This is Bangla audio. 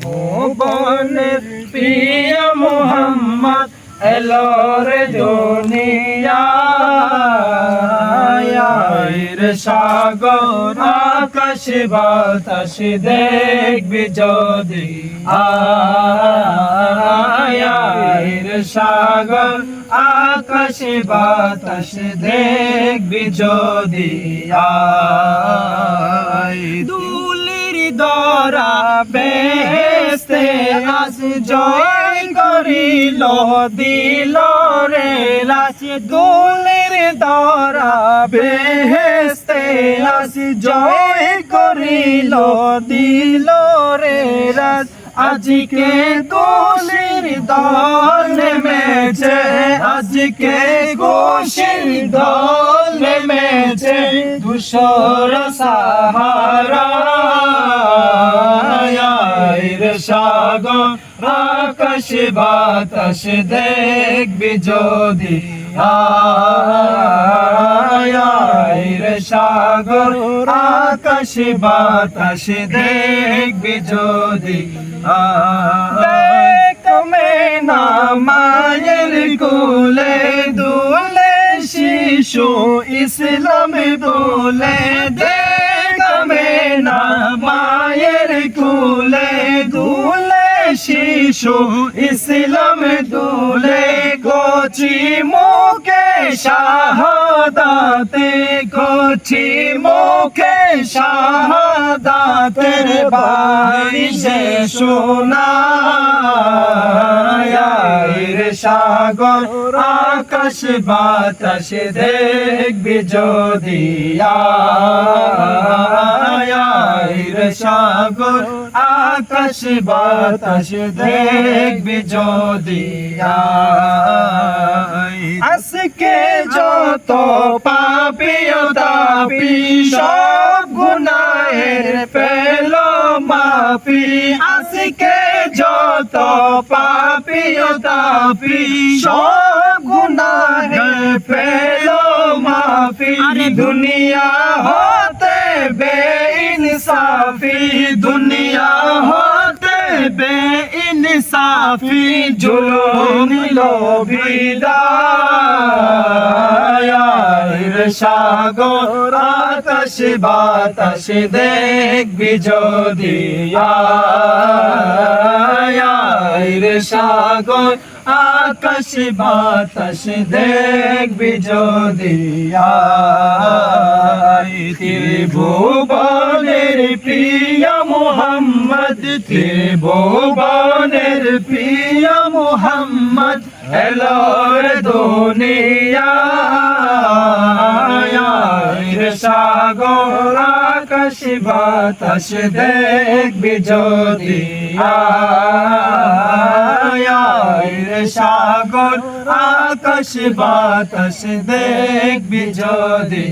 ভুবনের প্রিয় মুহাম্মদ এলো রে দুনিয়ায় রে সাগর আকাশ বাতাস দেখবি যদি রে সাগর আকাশ বাতাস দেখবি যদি দুলির দরা বেহেশতে আজ জয় করিল দিল রে লাশ দুলির দরা বেহেশতে আজ জয় করিল দিল রে লাশ আজকে দোষীর দল নেমেছে আজকে দোষীর দল নেমেছে ধূসর সাহারা রে সাগর আকাশ বাতাস দেখবি যদি রে সাগর আকাশ বাতাস দেখবি যদি তুমি না মায়ের কোলে দুলে শিশু ইসলাম দোলে দেখবে না মায়ের কোলে দুলে শিশু ইসলাম দোলে কচি মুখে শাহাদাতে কচি মুখে শাহাদাতের বাণী সে শোনায় রে সাগর আকাশ বাতাস দেখবি যদি রে সাগর আকাশ বাতাস দেখবি যদি আজকে যত পাপী ও তাপী সব গুনাহের পেল মাফি আজকে যত পাপী ও তাপী সব গুনাহের পেল মাফি দুনিয়া হতে বেইনসাফি দুনিয়া হতে বেইনসাফি জুলুম নিলো বিদায় রে সাগর আকাশ বাতাস দেখবি যদি রে সাগর আকাশ বাতাস দেখবি যদি ত্রিভুবনের প্রিয় মুহাম্মদ ত্রিভুবনের প্রিয় মুহাম্মদ এলো রে দুনিয়ায় রে সাগর আকাশ বাতাস দেখবি যদি রে সাগর আকাশ বাতাস দেখবি যদি